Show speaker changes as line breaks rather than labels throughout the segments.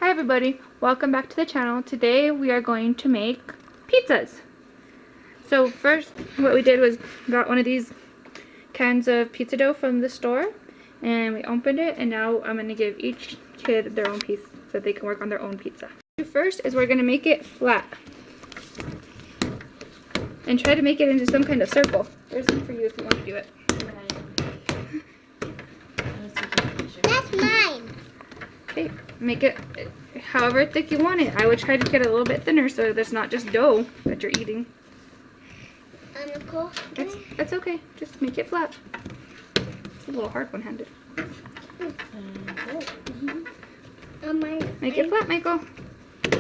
Hi everybody, welcome back to the channel. Today we are going to make pizzas. So first what we did was got one of these cans of pizza dough from the store and we opened it, and now I'm going to give each kid their own piece so that they can work on their own pizza. First is we're going to make it flat and try to make it into some kind of circle. There's one for you if you want to do it.
That's mine.
Okay, make it however thick you want it. I would try to get it a little bit thinner so there's not just dough that you're eating.
Nicole.
That's okay. Just make it flat. It's a little hard one-handed. Make it flat, Michael.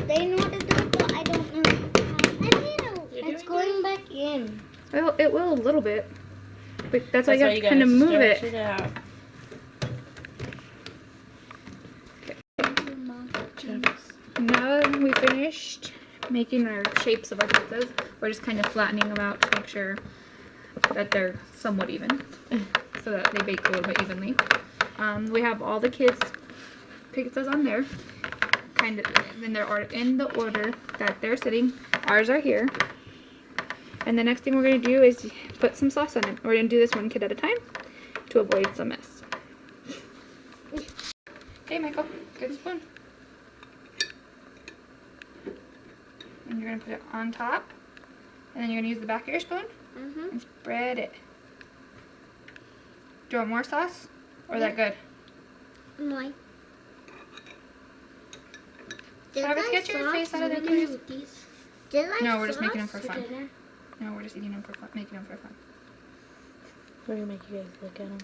They know how to do it, but I don't know. It's going back in.
Well, it will a little bit. But that's why you have to kind of move it. Now we finished making our shapes of our pizzas. We're just kind of flattening them out to make sure that they're somewhat even, so that they bake a little bit evenly. We have all the kids' pizzas on there, kind of in the order that they're sitting. Ours are here. And the next thing we're going to do is put some sauce on it. We're going to do this one kid at a time to avoid some mess. Okay, Michael, get a spoon. And you're going to put it on top. And then you're going to use the back of your spoon and spread it. Do you want more sauce? Or is that good?
More.
Travis, get your face out of there, please. No, we're just making them for fun. No, we're just eating them for fun, making them for fun.
We're going to make you guys look at them.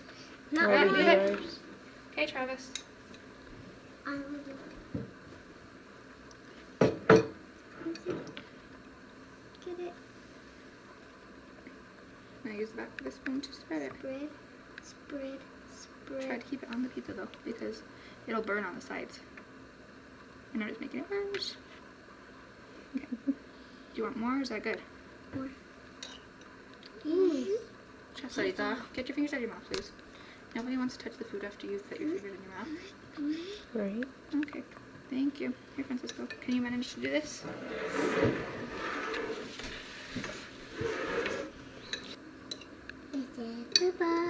Not
Ready?
really.
Yours.
Okay, Travis.
Get it.
Now use the back of the spoon to spread it.
Spread.
Try to keep it on the pizza though, because it'll burn on the sides. And I'm just making it worse. Okay. Do you want more or is that good?
More.
Chasarita, get your fingers out of your mouth, please. Nobody wants to touch the food after you put your fingers in your mouth.
Right.
Okay, thank you. Here, Francisco, can you manage to do this?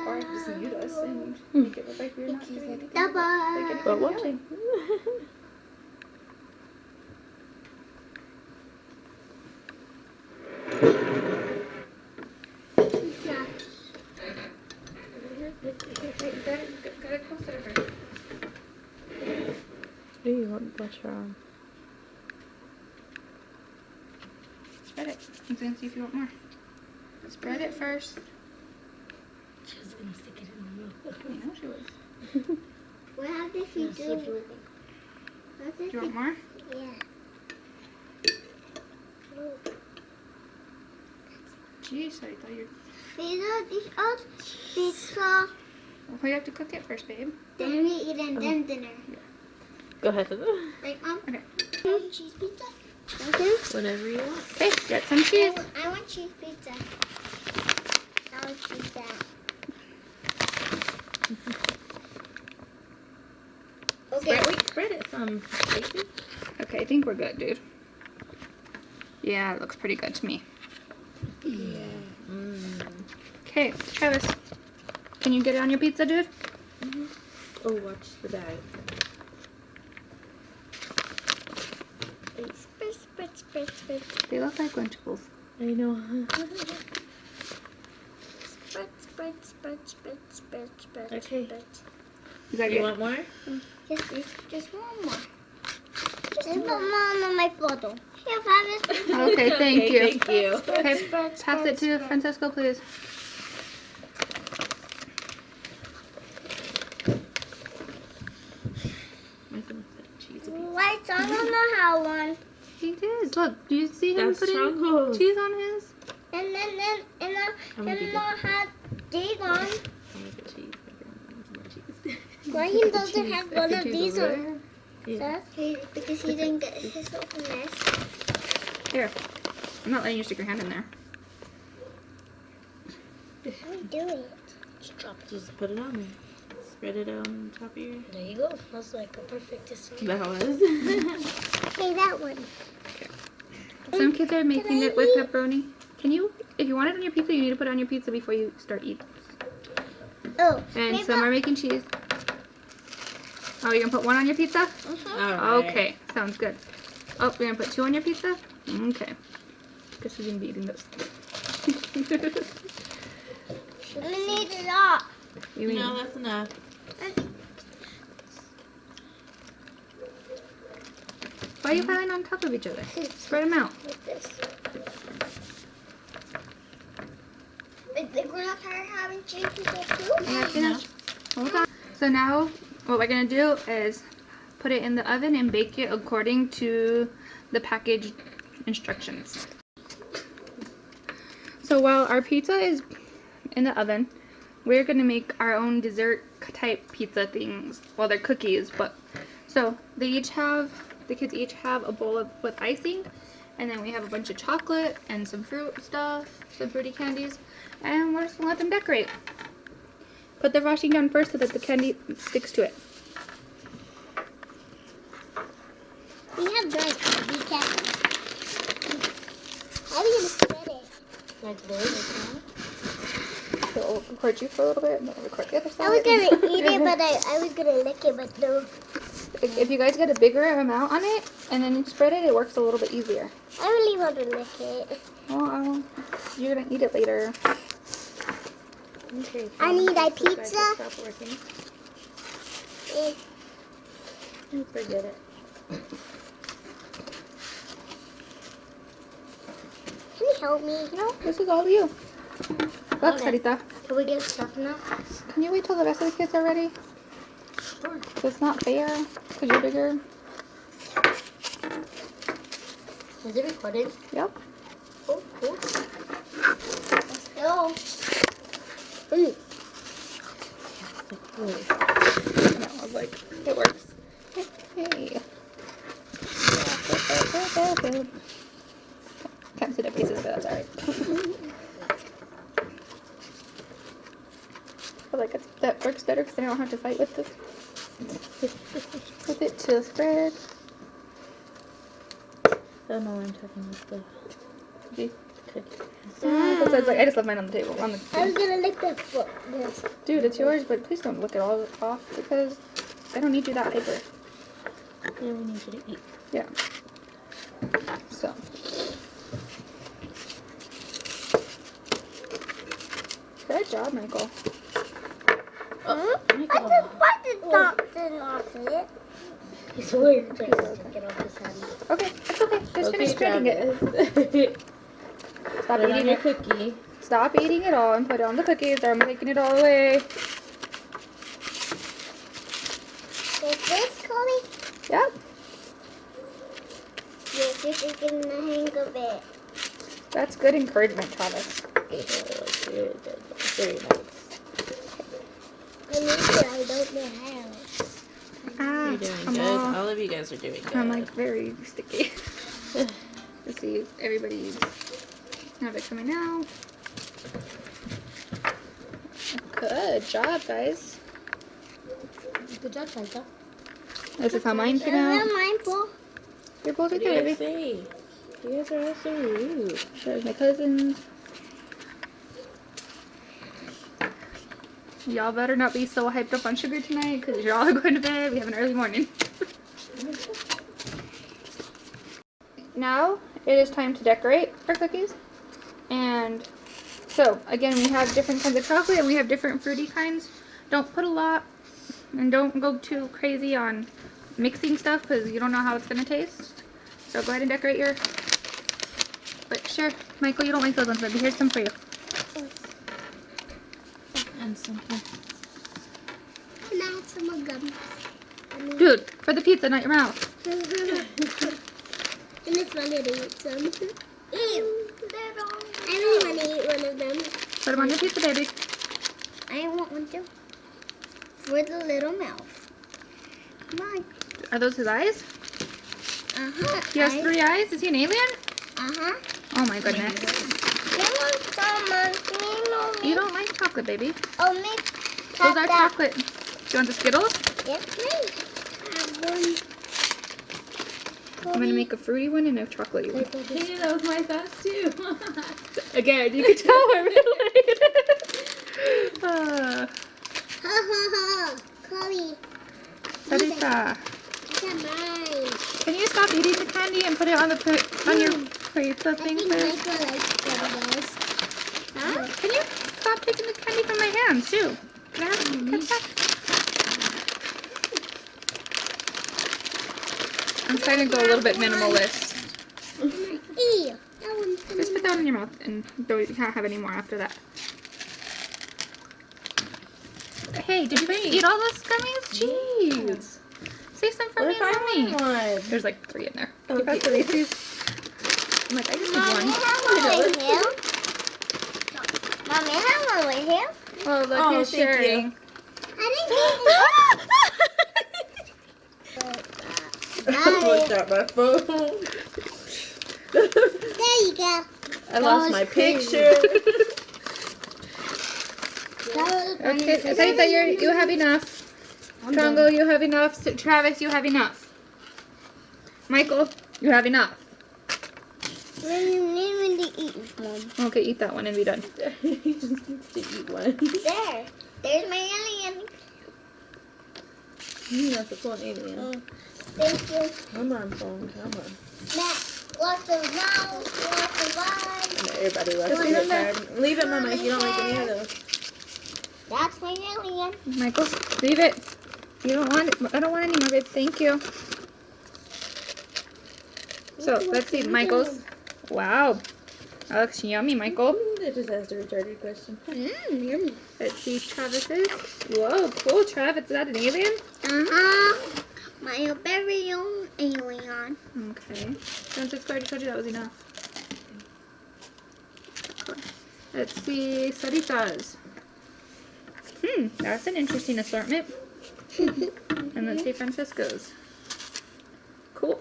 Or just mute us and make it look like we're not doing anything.
But watching.
Got it closer to her.
Do you want butter on?
Spread it and then see if you want more. Spread it first.
She was going to stick it in the mouth.
I know she was.
What happened if you do?
Do you want more?
Yeah.
Jeez, I thought you.
Pizza.
Well, you have to cook it first, babe.
Then we eat and then dinner.
Go ahead.
Right, Mom?
Okay.
Cheese pizza? Okay.
Whatever you want.
Okay, get some cheese.
I want cheese pizza. I'll choose that. Okay.
Spread it some, Stacy.
Okay, I think we're good, dude. Yeah, it looks pretty good to me.
Yeah.
Okay, Travis, can you get it on your pizza, dude?
Oh, watch the bag.
Spread.
They look like Lunchables.
I know.
Spread.
Okay.
Is that
You
good?
want more?
Just one more. Just put Mom on my photo. Here, Travis.
Okay, thank you.
Thank you.
Okay, pass it to Francisco, please.
Lights on the how one.
He did. Look, do you see him
That's
putting
stronghold.
cheese on his?
And then
I'm gonna do
not have dig on.
I'll make a cheese. More cheese.
Raheem doesn't have one of
Cheese
these
over
on.
Yeah.
Because he didn't get his own mess.
Here. I'm not letting you stick your hand in there.
How do you do it?
Just put it on there.
spread it on top of your.
There you go. That's like a perfect dessert.
That was.
Okay, that one.
Some kids are making it with pepperoni. Can you, if you want it on your pizza, you need to put it on your pizza before you start eating.
Oh,
And
maybe
some are making cheese. Oh, you're gonna put one on your pizza?
Alright.
Okay, sounds good. Oh, you're gonna put 2 on your pizza? Okay. Guess who's gonna be eating those?
we need it all.
You mean?
No, that's enough.
Why are you piling on top of each other? Spread them out.
Like this. Is the grandpa having cheese too?
That's enough. Hold on. So now, what we're gonna do is put it in the oven and bake it according to the package instructions. So while our pizza is in the oven, we're gonna make our own dessert type pizza things. Well, they're cookies, but so the kids each have a bowl with icing, and then we have a bunch of chocolate and some fruit stuff, some fruity candies, and we're just gonna let them decorate. Put the frosting down first so that the candy sticks to it.
We have dry food. Be careful. How are we gonna spread it?
Like this.
So I'll record you for a little bit, and then I'll record the other side.
I was gonna eat it, but I was gonna lick it, but no.
If you guys get a bigger amount on it, and then you spread it, it works a little bit easier.
I really want to lick it.
Well, you're gonna eat it later.
Okay.
I need a
You guys will
pizza.
stop working.
Eh,
Forget it.
Can you help me?
No, this is all you. Look,
Okay.
Sarita.
Can we get stuff now?
Can you wait till the rest of the kids are ready?
Sure.
It's not fair, because you're bigger.
Is it recording?
Yep.
Oh, cool.
Let's go.
No, I was like, it works. Hey. Can't see their faces, but that's alright. I feel like that works better because I don't have to fight with this. With it to spread.
I don't know what I'm talking about.
See?
Cookie.
Because I was like, I just left mine on the table.
I was gonna lick the foot. This.
Dude, it's yours, but please don't lick it all off because I don't need you that paper.
Yeah, we need you to eat.
Yeah. So. Good job, Michael.
I just want the doctor off it.
It's weird. Just get off his hand.
Okay, it's okay. Just finish spreading it.
it.
Stop
Put it on
eating
your
it.
cookie.
Stop eating it all and put it on the cookies or I'm taking it all away.
Is this Chloe?
Yep.
Yes, you're taking the hang of it.
That's good encouragement, Travis.
Very nice.
I need to, I don't know how.
Ah,
You're doing
I'm
good.
all-
All of you guys are doing good.
I'm like very sticky. Let's see if everybody's have it coming out. Good job, guys.
Good job, Santa.
This is how mine came
Is
out.
that mine, Paul?
Your bowl's
What
right
do
there,
you
baby.
say? You guys are all so rude.
There's my cousins. Y'all better not be so hyped up on sugar tonight because you're all going to bed. We have an early morning. Now it is time to decorate our cookies. And so again, we have different kinds of chocolate and we have different fruity kinds. Don't put a lot and don't go too crazy on mixing stuff because you don't know how it's going to taste. So go ahead and decorate your... But sure, Michael, you don't like those ones, baby. Here's some for you.
And something.
Can I have some more gum?
Dude, for the pizza, not your mouth.
And it's funny to eat some. Ew. I really want to eat one of them.
Put them on your pizza, baby.
I want one too. For the little mouth. Come on.
Are those his eyes?
Uh-huh.
He has 3 eyes? Is he an alien?
Uh-huh.
Oh my goodness.
want some,
You don't like chocolate, baby.
Oh, me.
Those are chocolate. you want the Skittles?
Yes, please.
I'm gonna make a fruity one and a chocolatey one.
Hey, that was my thoughts too.
Again, you can tell I'm related.
Ha ha ha. Chloe,
Sarita,
it's a mine.
can you stop eating the candy and put it on the on your plate
I
thing,
think
please?
Michael likes them,
Huh? Can you stop taking the candy from my hands too? Can I have that? I'm trying to go a little bit minimalist.
Ew. That one's
Just put that one in your mouth and don't, you can't have any more after that. Hey, did you eat all those gummies? Jeez. Save some for
What
me
if
and
I
mommy.
want one?
There's like 3 in there.
Okay.
You got the Reese's? I'm like, I just need
Mommy,
one.
have one with him. Mommy, have one with him.
Oh, look,
Oh,
he's
thank you.
sharing.
I
I looked at my phone.
think there you go.
I lost
was
my
crazy.
picture.
Okay, Sarita, you have enough. Congo, you have enough. Travis, you have enough. Michael, you have enough.
Let me eat one.
Okay, eat that one and be done.
He just needs to eat one.
There. There's my alien.
That's a phone alien.
Thank you.
Come on, phone. Come on.
Matt, lots of mouths, lots of eyes.
And everybody loves
Just
to
leave
get
them there.
tired. Leave it, Mama, if you don't like any of those.
That's my alien.
Michael, leave it. You don't want it. I don't want any more, babe. Thank you. So, let's see. Michael's. Wow. That looks yummy, Michael.
That just asked a retarded question.
Yummy.
Let's see Travis's. Whoa, cool, Travis. Is that an alien?
Uh-huh. My very own alien.
Okay. Don't just I told you that was enough. Let's see Sarita's. That's an interesting assortment. And let's see Francisco's. Cool.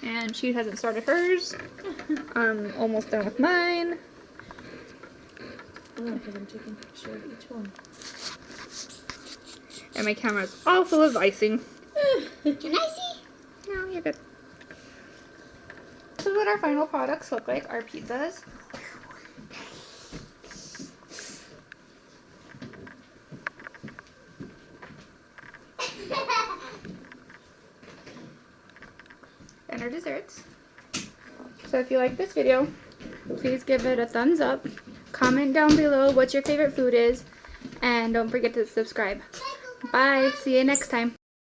And she hasn't started hers. I'm almost done with mine.
Oh, because I'm taking a picture of each one.
And my camera's all full of icing.
Can I see?
No, you're good. This is what our final products look like, our pizzas. And our desserts. So if you like this video, please give it a thumbs up. Comment down below what your favorite food is. And don't forget to subscribe. Bye. See you next time.